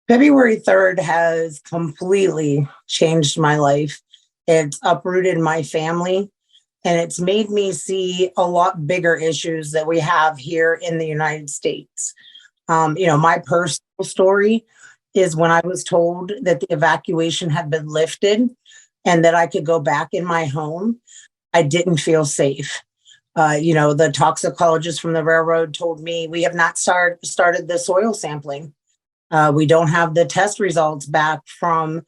February 3rd has completely changed my life. It's uprooted my family and it's made me see a lot bigger issues that we have here in the United States. My personal story is when I was told that the evacuation had been lifted and that I could go back in my home, I didn't feel safe. The toxicologist from the railroad told me we have not started the soil sampling. We don't have the test results back from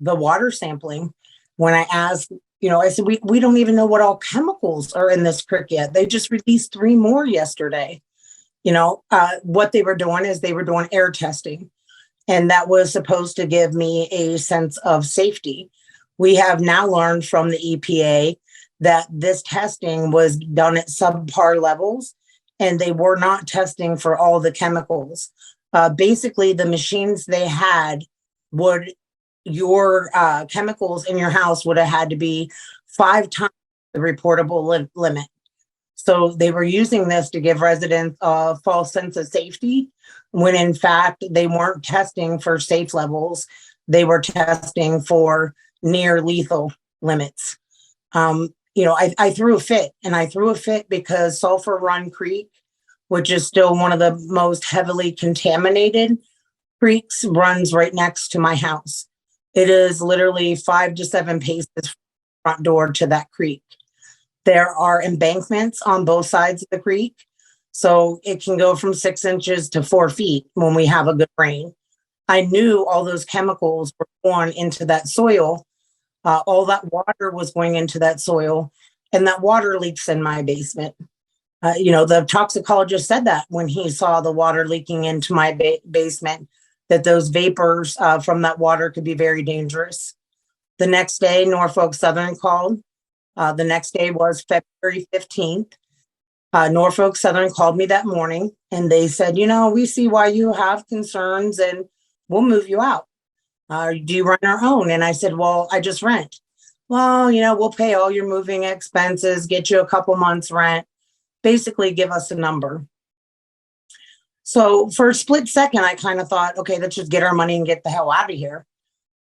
the water sampling. When I asked, I said, we don't even know what all chemicals are in this creek yet. They just released 3 more yesterday. What they were doing is they were doing air testing, and that was supposed to give me a sense of safety. We have now learned from the EPA that this testing was done at subpar levels, and they were not testing for all the chemicals. Basically, the machines they had your chemicals in your house would have had to be 5 times the reportable limit. So they were using this to give residents a false sense of safety, when in fact they weren't testing for safe levels. They were testing for near lethal limits. I threw a fit, and I threw a fit because Sulphur Run Creek, which is still one of the most heavily contaminated creeks, runs right next to my house. It is literally 5 to 7 paces from the front door to that creek. There are embankments on both sides of the creek, so it can go from 6 inches to 4 feet when we have a good rain. I knew all those chemicals were going into that soil. All that water was going into that soil, and that water leaks in my basement. The toxicologist said that when he saw the water leaking into my basement, that those vapors from that water could be very dangerous. The next day, Norfolk Southern called. The next day was February 15th. Norfolk Southern called me that morning, and they said, we see why you have concerns and we'll move you out. Do you rent our own? And I said, well, I just rent. Well, we'll pay all your moving expenses, get you a couple months rent, basically give us a number. So for a split second, I kind of thought, okay, let's just get our money and get the hell out of here.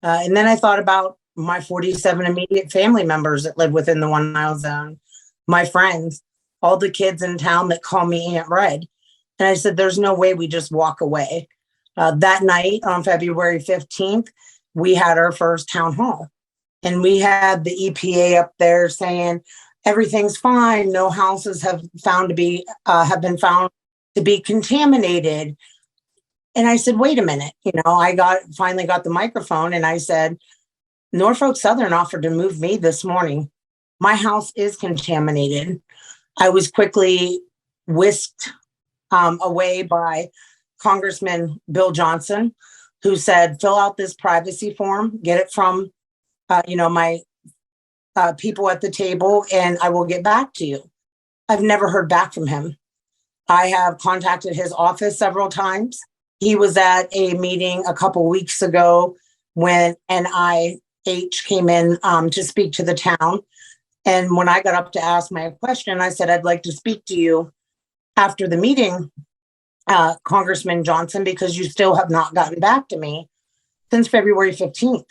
And then I thought about my 47 immediate family members that live within the 1 mile zone, my friends, all the kids in town that call me Aunt Red. And I said, there's no way we just walk away. That night on February 15th, we had our first town hall, and we had the EPA up there saying everything's fine. No houses have been found to be contaminated. And I said, wait a minute. I finally got the microphone, and I said, Norfolk Southern offered to move me this morning. My house is contaminated. I was quickly whisked away by Congressman Bill Johnson, who said, fill out this privacy form, get it from, my people at the table, and I will get back to you. I've never heard back from him. I have contacted his office several times. He was at a meeting a couple weeks ago when NIH came in to speak to the town. And when I got up to ask my question, I said, I'd like to speak to you after the meeting, Congressman Johnson, because you still have not gotten back to me since February 15th.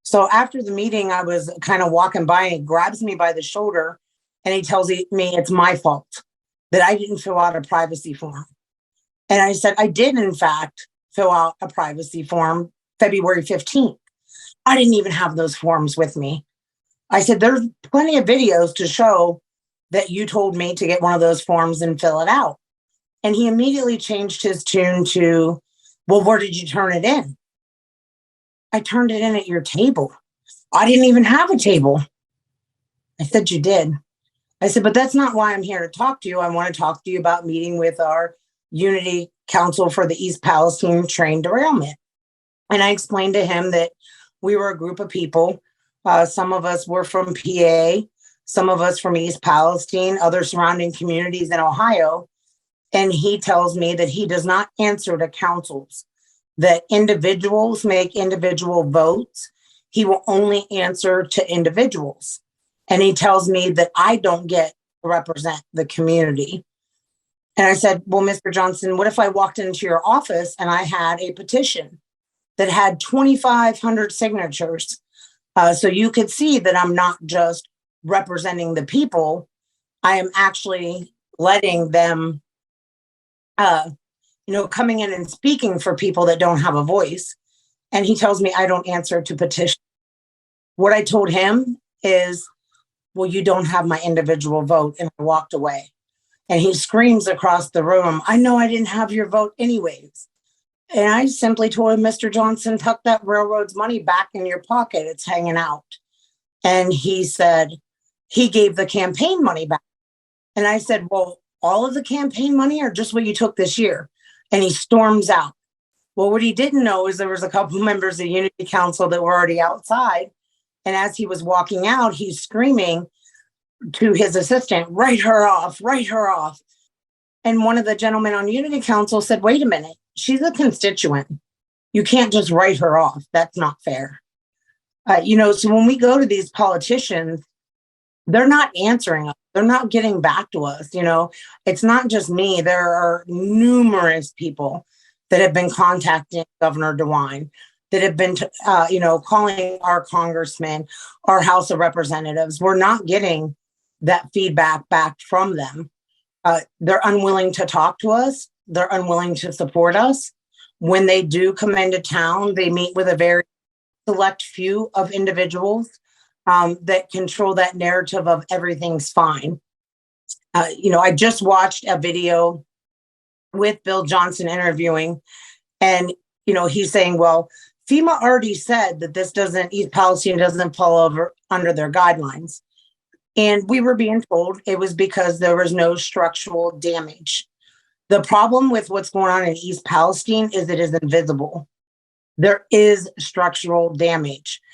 So after the meeting, I was kind of walking by, and he grabs me by the shoulder, and he tells me it's my fault that I didn't fill out a privacy form. And I said, I did, in fact, fill out a privacy form February 15th. I didn't even have those forms with me. I said, there's plenty of videos to show that you told me to get one of those forms and fill it out. And he immediately changed his tune to, well, where did you turn it in? I turned it in at your table. I didn't even have a table. I said, you did. I said, but that's not why I'm here to talk to you. I want to talk to you about meeting with our Unity Council for the East Palestine train derailment. And I explained to him that we were a group of people. Some of us were from PA, some of us from East Palestine, other surrounding communities in Ohio. And he tells me that he does not answer to councils, that individuals make individual votes. He will only answer to individuals. And he tells me that I don't get to represent the community. And I said, well, Mr. Johnson, what if I walked into your office and I had a petition that had 2,500 signatures. So you could see that I'm not just representing the people. I am actually letting them, coming in and speaking for people that don't have a voice. And he tells me I don't answer to petition. What I told him is, well, you don't have my individual vote. And I walked away. And he screams across the room, I know I didn't have your vote anyways. And I simply told him, Mr. Johnson, tuck that railroad's money back in your pocket. It's hanging out. And he said he gave the campaign money back. And I said, well, all of the campaign money or just what you took this year? And he storms out. Well, what he didn't know is there was a couple members of Unity Council that were already outside. And as he was walking out, he's screaming to his assistant, write her off, write her off. And one of the gentlemen on Unity Council said, wait a minute, she's a constituent. You can't just write her off. That's not fair. So when we go to these politicians, they're not answering us. They're not getting back to us. It's not just me. There are numerous people that have been contacting Governor DeWine, that have been, calling our congressmen, our House of Representatives. We're not getting that feedback back from them. They're unwilling to talk to us. They're unwilling to support us. When they do come into town, they meet with a very select few of individuals that control that narrative of everything's fine. I just watched a video with Bill Johnson interviewing, and, he's saying, well, FEMA already said that East Palestine doesn't fall under their guidelines. And we were being told it was because there was no structural damage. The problem with what's going on in East Palestine is it is invisible. There is structural damage.